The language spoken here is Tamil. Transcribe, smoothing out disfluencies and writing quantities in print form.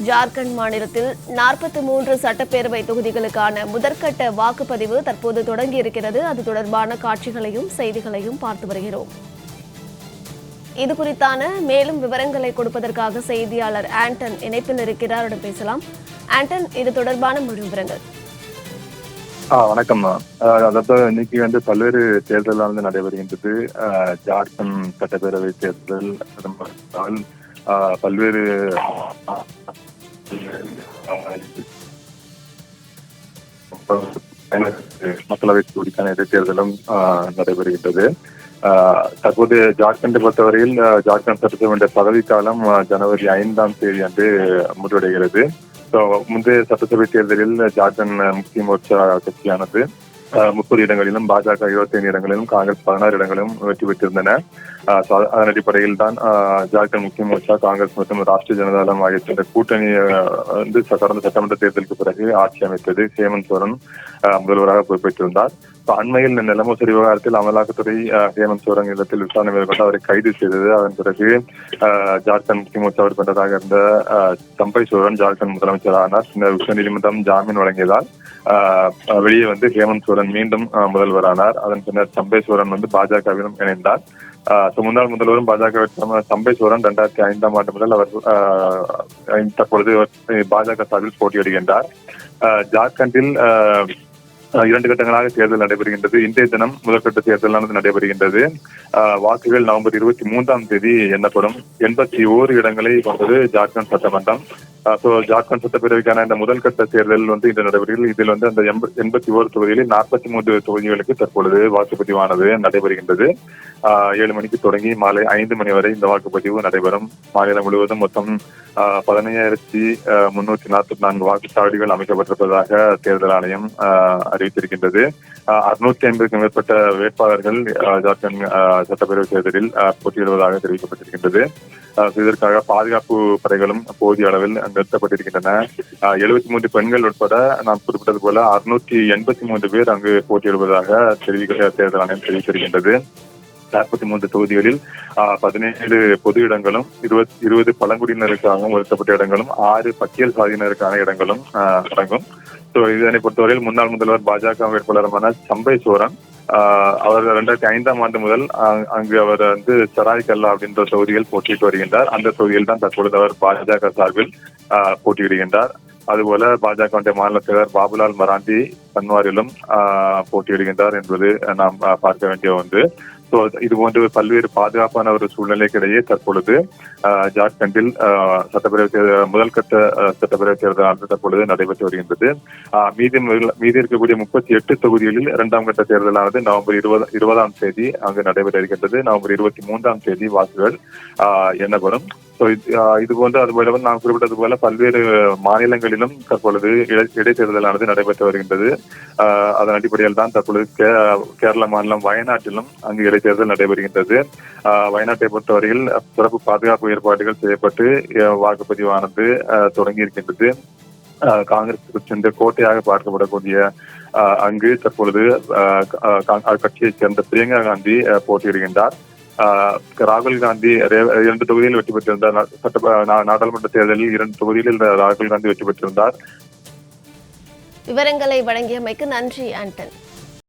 ஜார்க்கண்ட் மாநிலத்தில் 43 சட்டப்பேரவை தொகுதிகளுக்கான முதற்கட்ட வாக்குப்பதிவு தற்போது தொடங்கியிருக்கிறது. அது தொடர்பான காட்சிகளையும் செய்திகளையும் பார்த்து வருகிறோம். இது குறித்தான மேலும் விவரங்களை கொடுப்பதற்காக செய்தியாளர் ஆண்டன் இணைப்பில் இருக்கிறார். அவரிடம் பேசலாம். ஆண்டன், இது தொடர்பான முழு விவரங்கள். வணக்கம். அதாவது இன்னைக்கு பல்வேறு தேர்தல் நடைபெறுகின்றது. ஜார்க்கண்ட் சட்டப்பேரவை தேர்தல், பல்வேறு மக்களவை தொகுதிக்கான இடைத்தேர்தலும் நடைபெறுகின்றது. தற்போது ஜார்க்கண்டை பொறுத்தவரையில் ஜார்க்கண்ட் சட்டசபை பதவிக்காலம் ஜனவரி 5ஆம் தேதி அன்று முடிவடைகிறது. முந்தைய சட்டசபை தேர்தலில் ஜார்க்கண்ட் முக்தி மோர்ச்சா கட்சியானது 30 இடங்களிலும், பாஜக 25 இடங்களிலும், காங்கிரஸ் 16 இடங்களிலும் வெற்றி பெற்றிருந்தன. அதன் அடிப்படையில் தான் ஜார்க்கண்ட் முக்தி மோர்ச்சா, காங்கிரஸ் மற்றும் ராஷ்டிரிய ஜனதாதளம் ஆகிய கூட்டணி கடந்த சட்டமன்ற தேர்தலுக்கு பிறகு ஆட்சி அமைத்தது. ஹேமந்த் சோரன் முதல்வராக பொறுப்பேற்றிருந்தார். அண்மையில் நிலமோசடி விவகாரத்தில் அமலாக்கத்துறை ஹேமந்த் சோரன் இல்லத்தில் விசாரணை மேற்கொண்டு அவரை கைது செய்தது. அதன் பிறகு ஜார்க்கண்ட் முக்தி மோர்ச்சாவிற்கு கொண்டதாக இருந்த சம்பை சோரன் ஜார்க்கண்ட் முதலமைச்சர் ஆனார். பின்னர் உச்சநீதிமன்றம் ஜாமீன் வழங்கியதால் வெளியே ஹேமந்த் சோரன் மீண்டும் முதல்வரானார். அதன் பின்னர் சம்பை சோரன் பாஜகவிலும் இணைந்தார். முன்னாள் முதல்வரும் பாஜக சம்பை சோரன் 2005ஆம் ஆண்டு முதல் அவர் தற்பொழுது பாஜக சார்பில் போட்டியிடுகின்றார். ஜார்க்கண்டில் 2 கட்டங்களாக தேர்தல் நடைபெறுகின்றது. இன்றைய தினம் முதற்கட்ட தேர்தலானது நடைபெறுகின்றது. வாக்குகள் நவம்பர் 23ஆம் தேதி எண்ணப்படும். 81 இடங்களை கொண்டது ஜார்க்கண்ட் சட்டமன்றம். ஜார்க்கண்ட் சட்டப்பேரவைக்கான இந்த முதல் கட்ட தேர்தல் இன்று நடைபெறுகிறது. இதில் அந்த 81 தொகுதிகளில் 43 தொகுதிகளுக்கு தற்பொழுது வாக்குப்பதிவானது நடைபெறுகின்றது. 7 மணிக்கு தொடங்கி மாலை 5 மணி வரை இந்த வாக்குப்பதிவு நடைபெறும். மாநிலம் முழுவதும் மொத்தம் 15,344 வாக்குச்சாவடிகள் அமைக்கப்பட்டிருப்பதாக தேர்தல் ஆணையம் அறிவித்திருக்கின்றது. 650க்கும் மேற்பட்ட வேட்பாளர்கள் ஜார்க்கண்ட் சட்டப்பேரவை தேர்தலில் போட்டியிடுவதாக தெரிவிக்கப்பட்டிருக்கின்றது. இதற்காக பாதுகாப்பு படைகளும் போதிய அளவில் நிறுத்தப்பட்டிருக்கின்றன. 73 பெண்கள் உட்பட நாம் குறிப்பிட்டது போல 683 பேர் அங்கு போட்டியிடுவதாக தேர்தல் ஆணையம் தெரிவித்திருக்கின்றது. 43 தொகுதிகளில் 17 பொது இடங்களும், 20 பழங்குடியினருக்காகவும் ஒதுக்கப்பட்ட இடங்களும், 6 பட்டியல் சாதியினருக்கான இடங்களும் அடங்கும். இதனை பொறுத்தவரையில் முன்னாள் முதல்வர் பாஜக வேட்பாளருமான சம்பை சோரன் அவர் 2005ஆம் ஆண்டு முதல் அங்கு அவர் சராய் கல்லா அப்படின்ற தொகுதியில் போட்டியிட்டு வருகின்றார். அந்த தொகுதியில் தான் தற்பொழுது அவர் பாஜக சார்பில் போட்டியிடுகின்றார். அதுபோல பாஜக மாநில தலைவர் பாபுலால் மராண்டி பன்வாரிலும் போட்டியிடுகின்றார் என்பது நாம் பார்க்க வேண்டிய ஒன்று. இது போன்ற பல்வேறு பாதுகாப்பான ஒரு சூழ்நிலைக்கிடையே தற்பொழுது ஜார்க்கண்டில் முதல் கட்ட சட்டப்பேரவை தேர்தல் தற்பொழுது நடைபெற்று வருகின்றது. மீதி இருக்கக்கூடிய 38 தொகுதிகளில் 2ஆம் கட்ட தேர்தலானது நவம்பர் 20ஆம் தேதி அங்கு நடைபெற இருக்கின்றது. நவம்பர் 23ஆம் தேதி வாக்குகள் எண்ணப்படும். இது போன்று அதுபோல நாம் குறிப்பிட்டது போல பல்வேறு மாநிலங்களிலும் தற்பொழுது இடைத்தேர்தலானது நடைபெற்று வருகின்றது. அதன் அடிப்படையில் தான் தற்பொழுது கேரள மாநிலம் வயநாட்டிலும் அங்கு இடைத்தேர்தல் நடைபெறுகின்றது. வயநாட்டை பொறுத்தவரையில் சிறப்பு பாதுகாப்பு ஏற்பாடுகள் செய்யப்பட்டு வாக்குப்பதிவானது தொடங்கி இருக்கின்றது. காங்கிரசுக்கு சென்ற கோட்டையாக பார்க்கப்படக்கூடிய அங்கு தற்பொழுது கட்சியைச் சேர்ந்த பிரியங்கா காந்தி போட்டியிடுகின்றார். ராகுல் காந்தி 2 தொகுதியில் வெற்றி பெற்றிருந்தார். நாடாளுமன்ற தேர்தலில் 2 தொகுதியில் ராகுல் காந்தி வெற்றி பெற்றிருந்தார். விவரங்களை வழங்கியமைக்கு நன்றி ஆண்டன்.